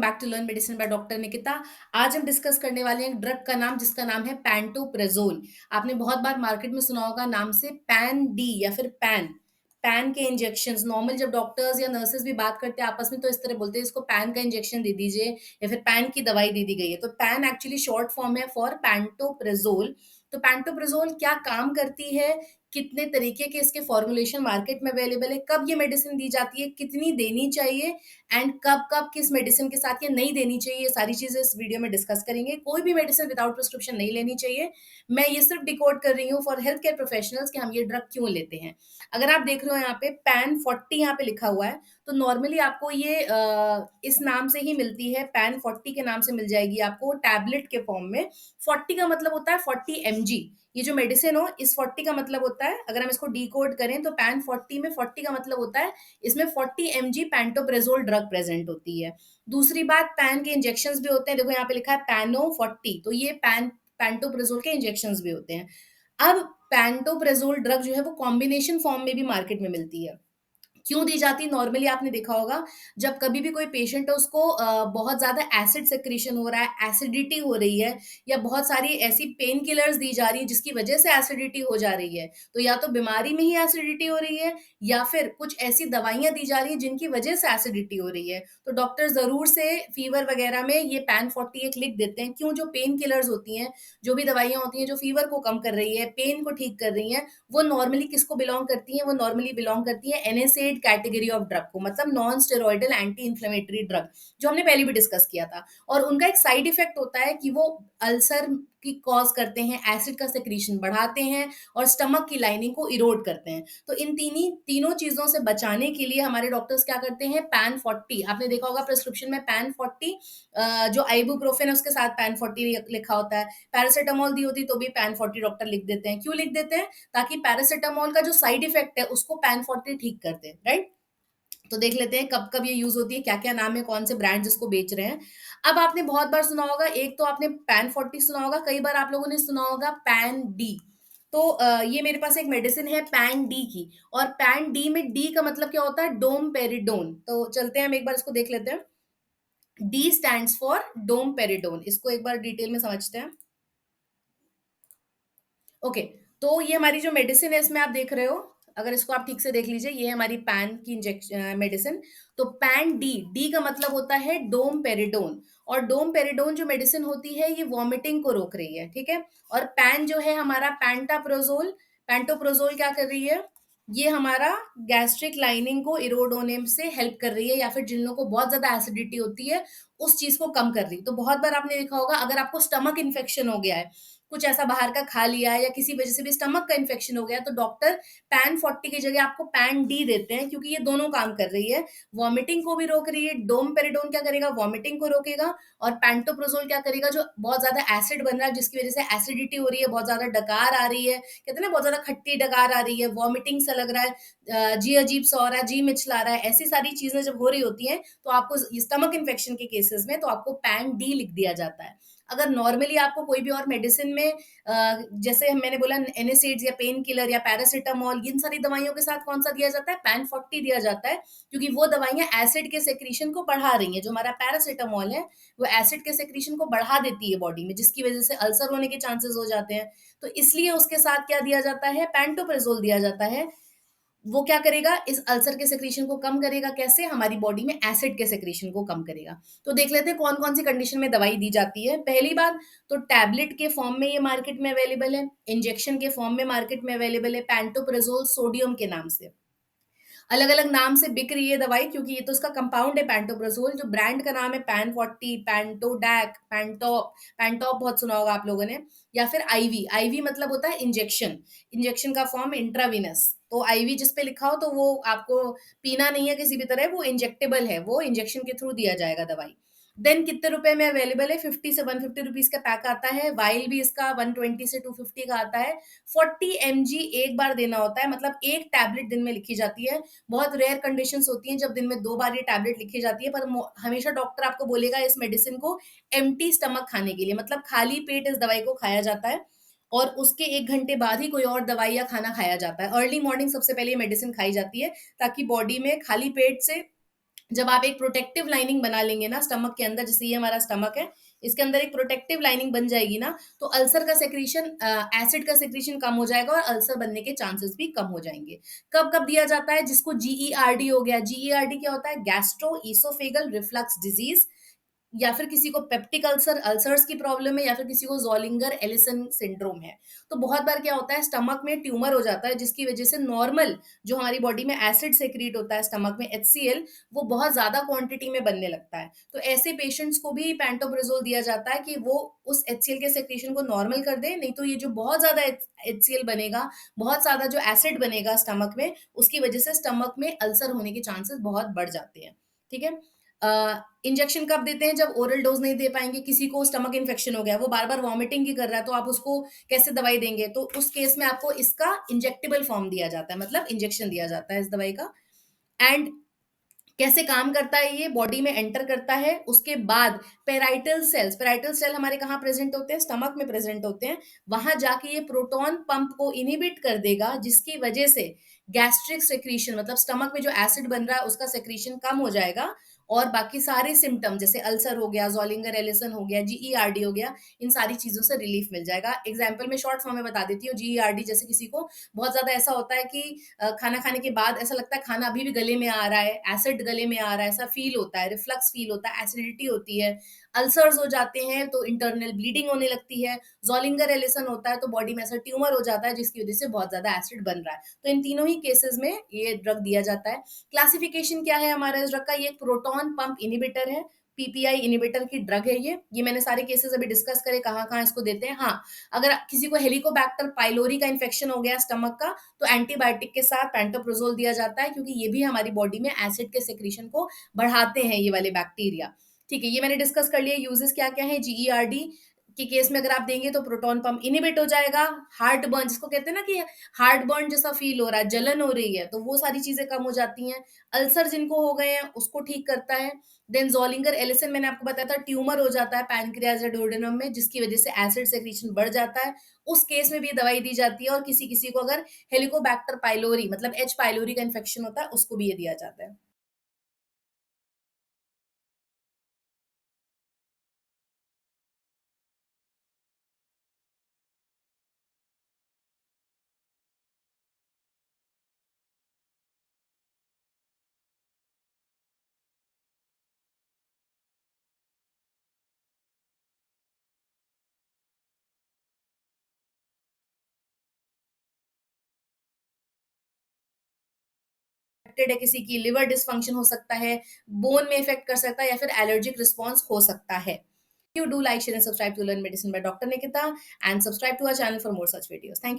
Back to learn medicine by doctor Nikita. आज हम discuss करने वाले हैं एक ड्रग का नाम जिसका नाम है पैंटोप्रेजोल। आपने बहुत बार मार्केट में सुना होगा नाम से पैन डी या फिर पैन। पैन के इंजेक्शंस नॉर्मल जब डॉक्टर्स या नर्सेज भी बात करते हैं आपस में तो इस तरह बोलते हैं इसको पैन का इंजेक्शन दे दीजिए या फिर पैन की दवाई दे दी गई है। तो पैन एक्चुअली शॉर्ट फॉर्म है फॉर पैंटोप्रेजोल। तो पैंटोप्रेजोल क्या काम करती है, कितने तरीके के इसके फॉर्मुलेशन मार्केट में अवेलेबल है, कब ये मेडिसिन दी जाती है, कितनी देनी चाहिए एंड कब कब किस मेडिसिन के साथ ये नहीं देनी चाहिए, ये सारी चीजें इस वीडियो में डिस्कस करेंगे। कोई भी मेडिसिन विदाउट प्रिस्क्रिप्शन नहीं लेनी चाहिए। मैं ये सिर्फ डिकोड कर रही हूँ फॉर हेल्थ केयर प्रोफेशनल्स कि हम ये ड्रग क्यों लेते हैं। अगर आप देख रहे हो यहाँ पे पैन 40 यहाँ पे लिखा हुआ है तो नॉर्मली आपको ये इस नाम से ही मिलती है, पैन 40 के नाम से मिल जाएगी आपको टैबलेट के फॉर्म में। 40 का मतलब होता है 40 mg। ये जो मेडिसिन हो इस 40 का मतलब होता है, अगर हम इसको डिकोड करें तो पैन 40 में 40 का मतलब होता है इसमें 40 mg पैंटोप्रेजोल ड्रग प्रेजेंट होती है। दूसरी बात, पैन के इंजेक्शंस भी होते हैं, देखो यहाँ पे लिखा है पैनो 40, तो ये पैंटोप्रेजोल के इंजेक्शंस भी होते हैं। अब पैंटोप्रेजोल ड्रग जो है वो कॉम्बिनेशन फॉर्म में भी मार्केट में मिलती है। क्यों दी जाती है? नॉर्मली आपने देखा होगा जब कभी भी कोई पेशेंट है उसको बहुत ज्यादा एसिड सेक्रीशन हो रहा है, एसिडिटी हो रही है, या बहुत सारी ऐसी पेन किलर्स दी जा रही है जिसकी वजह से एसिडिटी हो जा रही है, तो या तो बीमारी में ही एसिडिटी हो रही है या फिर कुछ ऐसी दवाइयां दी जा रही है जिनकी वजह से एसिडिटी हो रही है, तो डॉक्टर जरूर से फीवर वगैरह में ये पैन 40 एक लिख देते हैं। क्यों? जो पेन किलर्स होती हैं, जो भी दवाइयां होती हैं जो फीवर को कम कर रही है, पेन को ठीक कर रही है, वो नॉर्मली किसको बिलोंग करती है? वो नॉर्मली बिलोंग करती है एनएसएड कैटेगरी ऑफ ड्रग को, मतलब non steroidal anti inflammatory drug, जो हमने पहले भी डिस्कस किया था। और उनका एक साइड इफेक्ट होता है कि वो अल्सर की कॉज करते हैं, एसिड का सेक्रीशन बढ़ाते हैं और स्टमक की लाइनिंग को इरोड करते हैं। तो इन तीनों चीजों से बचाने के लिए हमारे डॉक्टर्स क्या करते हैं? पैन 40, आपने देखा होगा प्रिस्क्रिप्शन में पैन 40, जो आइबुप्रोफेन है उसके साथ पैन 40 लिखा होता है। पैरासिटामोल दी होती तो भी पैन 40 डॉक्टर लिख देते हैं। क्यों लिख देते हैं? ताकि पैरासिटामोल का जो साइड इफेक्ट है उसको पैन 40 ठीक कर दे, राइट? तो देख लेते हैं कब कब ये यूज होती है, क्या क्या नाम है, कौन से ब्रांड इसको बेच रहे हैं। अब आपने बहुत बार सुना होगा, एक तो आपने पैन 40 सुना होगा, कई बार आप लोगों ने सुना होगा पैन डी। तो ये मेरे पास एक मेडिसिन है पैन डी की, और पैन डी में डी का मतलब क्या होता है? डोमपेरिडोन। तो चलते हैं हम एक बार इसको देख लेते हैं। डी स्टैंड्स फॉर डोमपेरिडोन, इसको एक बार डिटेल में समझते हैं। ओके, तो ये हमारी जो मेडिसिन है इसमें आप देख रहे हो, अगर इसको आप ठीक से देख लीजिए, ये है हमारी पैन की इंजेक्शन मेडिसिन। तो पैन डी, डी का मतलब होता है डोम पेरिडोन, और डोम पेरिडोन जो मेडिसिन होती है ये वॉमिटिंग को रोक रही है, ठीक है। और पैन जो है हमारा पैंटाप्रोजोल, पैंटोप्रोजोल क्या कर रही है? ये हमारा गैस्ट्रिक लाइनिंग को इरोड होने से हेल्प कर रही है, या फिर जिन लोगों को बहुत ज्यादा एसिडिटी होती है उस चीज को कम कर रही है। तो बहुत बार आपने देखा होगा, अगर आपको स्टमक इन्फेक्शन हो गया है, कुछ ऐसा बाहर का खा लिया है या किसी वजह से भी स्टमक का इन्फेक्शन हो गया, तो डॉक्टर पैन 40 की जगह आपको पैन डी देते हैं, क्योंकि ये दोनों काम कर रही है, वॉमिटिंग को भी रोक रही है। डोमपेरिडोन क्या करेगा? वॉमिटिंग को रोकेगा। और पैंटोप्रोजोल क्या करेगा? जो बहुत ज्यादा एसिड बन रहा है जिसकी वजह से एसिडिटी हो रही है, बहुत ज्यादा डकार आ रही है, कहते हैं ना बहुत ज्यादा खट्टी डकार आ रही है, वॉमिटिंग सा लग रहा है, जी अजीब सा हो रहा है, जी मिचला रहा है, ऐसी सारी चीजें जब हो रही होती हैं तो आपको स्टमक इन्फेक्शन के केसेस में तो आपको पैन डी लिख दिया जाता है। अगर नॉर्मली आपको कोई भी और मेडिसिन में जैसे मैंने बोला एनएसएड्स या पेन किलर या पैरासिटामोल, इन सारी दवाइयों के साथ कौन सा दिया जाता है? पैन 40 दिया जाता है, क्योंकि वो दवाइयां एसिड के सेक्रीशन को बढ़ा रही हैं। जो हमारा पैरासिटामोल है वो एसिड के सेक्रीशन को बढ़ा देती है बॉडी में, जिसकी वजह से अल्सर होने के चांसेस हो जाते हैं। तो इसलिए उसके साथ क्या दिया जाता है? पैंटोप्रेजोल दिया जाता है। वो क्या करेगा? इस अल्सर के सेक्रीशन को कम करेगा। कैसे? हमारी बॉडी में एसिड के सेक्रीशन को कम करेगा। तो देख लेते हैं कौन कौन सी कंडीशन में दवाई दी जाती है। पहली बात तो टैबलेट के फॉर्म में ये मार्केट में अवेलेबल है, इंजेक्शन के फॉर्म में मार्केट में अवेलेबल है, पैंटोप्रेजोल सोडियम के नाम से। अलग अलग नाम से बिक रही है दवाई, क्योंकि ये तो उसका कंपाउंड है पैंटोप्रोजोल। जो ब्रांड का नाम है पैन 40, पैंटोडैक, पैंटॉप, पैंटॉप बहुत सुना होगा आप लोगों ने, या फिर आईवी। आईवी मतलब होता है इंजेक्शन, इंजेक्शन का फॉर्म इंट्रावीनस। तो आईवी जिस पे लिखा हो तो वो आपको पीना नहीं है किसी भी तरह, वो इंजेक्टेबल है, वो इंजेक्शन के थ्रू दिया जाएगा दवाई। देन कितने रुपए में अवेलेबल है? 50 से 150 रुपीज का पैक आता है। वाइल भी इसका 120 से 250 का आता है। 40 mg एक बार देना होता है, मतलब एक टैबलेट दिन में लिखी जाती है। बहुत रेयर कंडीशंस होती हैं जब दिन में 2 बार ये टैबलेट लिखी जाती है, पर हमेशा डॉक्टर आपको बोलेगा इस मेडिसिन को एम्प्टी स्टमक खाने के लिए, मतलब खाली पेट इस दवाई को खाया जाता है, और उसके 1 घंटे बाद ही कोई और दवाई या खाना खाया जाता है। अर्ली मॉर्निंग सबसे पहले ये मेडिसिन खाई जाती है, ताकि बॉडी में खाली पेट से जब आप एक प्रोटेक्टिव लाइनिंग बना लेंगे ना स्टमक के अंदर, जैसे ये हमारा स्टमक है, इसके अंदर एक प्रोटेक्टिव लाइनिंग बन जाएगी ना, तो अल्सर का सेक्रीशन, एसिड का सेक्रीशन कम हो जाएगा और अल्सर बनने के चांसेस भी कम हो जाएंगे। कब कब दिया जाता है? जिसको जीईआरडी हो गया। जीईआरडी क्या होता है? गैस्ट्रो ईसोफेगल रिफ्लक्स डिजीज, या फिर किसी को पेप्टिक अल्सर, अल्सर्स की प्रॉब्लम है, या फिर किसी को जोलिंगर एलिसन सिंड्रोम है। तो बहुत बार क्या होता है, स्टमक में ट्यूमर हो जाता है, जिसकी वजह से नॉर्मल जो हमारी बॉडी में एसिड सेक्रीट होता है स्टमक में, एचसीएल, वो बहुत ज्यादा क्वांटिटी में बनने लगता है। तो ऐसे पेशेंट्स को भी पैंटोप्रेजोल दिया जाता है कि वो उस एचसीएल के सेक्रेशन को नॉर्मल कर दे। नहीं तो ये जो बहुत ज्यादा एचसीएल बनेगा, बहुत ज्यादा जो एसिड बनेगा स्टमक में, उसकी वजह से स्टमक में अल्सर होने के चांसेस बहुत बढ़ जाते हैं। ठीक है। इंजेक्शन कब देते हैं? जब ओरल डोज नहीं दे पाएंगे, किसी को स्टमक इन्फेक्शन हो गया, वो बार बार वॉमिटिंग ही कर रहा है, तो आप उसको कैसे दवाई देंगे? तो उस केस में आपको इसका इंजेक्टेबल फॉर्म दिया जाता है, मतलब इंजेक्शन दिया जाता है इस दवाई का। एंड कैसे काम करता है? ये बॉडी में एंटर करता है, उसके बाद पेराइटल सेल्स, पेराइटल सेल हमारे कहाँ प्रेजेंट होते हैं? स्टमक में प्रेजेंट होते हैं। वहां जाके ये प्रोटॉन पंप को इनहिबिट कर देगा, जिसकी वजह से गैस्ट्रिक सेक्रीशन, मतलब स्टमक में जो एसिड बन रहा है उसका सेक्रीशन कम हो जाएगा, और बाकी सारे सिम्टम जैसे अल्सर हो गया, जोलिंगर एलिसन हो गया, जीईआरडी हो गया, इन सारी चीजों से रिलीफ मिल जाएगा। एग्जाम्पल में शॉर्ट फॉर्म में बता देती हूँ। जीईआरडी जैसे किसी को बहुत ज्यादा ऐसा होता है कि खाना खाने के बाद ऐसा लगता है खाना अभी भी गले में आ रहा है, एसिड गले में आ रहा है, ऐसा फील होता है, रिफ्लक्स फील होता है, एसिडिटी होती है, अल्सर्स हो जाते हैं तो इंटरनल ब्लीडिंग होने लगती है, जोलिंगर एलिसन होता है तो बॉडी में ऐसा ट्यूमर हो जाता है जिसकी वजह से बहुत ज्यादा एसिड बन रहा है। तो इन तीनों ही केसेस में ये ड्रग दिया जाता है। क्लासिफिकेशन क्या है हमारा इस ड्रग का? ये एक प्रोटॉन पंप इनिबिटर है, पीपीआई इनिबिटर की ड्रग है ये मैंने सारे केसेस अभी डिस्कस करे कहाँ कहाँ इसको देते हैं। हाँ, अगर किसी को हेलिकोबैक्टर पाइलोरी का इन्फेक्शन हो गया स्टमक का, तो एंटीबायोटिक के साथ पेंटोप्रोजोल दिया जाता है, क्योंकि ये भी हमारी बॉडी में एसिड के सेक्रीशन को बढ़ाते हैं, ये वाले बैक्टीरिया। ठीक है, ये मैंने डिस्कस कर लिया यूजेस क्या क्या है। जीईआरडी के केस में अगर आप देंगे तो प्रोटॉन पंप इनिबिट हो जाएगा। हार्ट बर्न जिसको कहते हैं ना कि हार्ट बर्न जैसा फील हो रहा है, जलन हो रही है, तो वो सारी चीजें कम हो जाती हैं। अल्सर जिनको हो गए हैं उसको ठीक करता है। देन जोलिंगर एलिसन मैंने आपको बताया था, ट्यूमर हो जाता है पैनक्रियाज या डोडेनम में, जिसकी वजह से एसिड सेक्रीशन बढ़ जाता है, उस केस में भी दवाई दी जाती है। और किसी किसी को अगर हेलिकोबैक्टर पाइलोरी मतलब एच पाइलोरी का इन्फेक्शन होता है, उसको भी ये दिया जाता है। है किसी की लिवर डिसफंक्शन हो सकता है, बोन में इफेक्ट कर सकता है, या फिर एलर्जिक रिस्पॉन्स हो सकता है। You do like, share and subscribe to Learn Medicine by Dr. Nikita, and subscribe to our channel for more such videos. Thank you.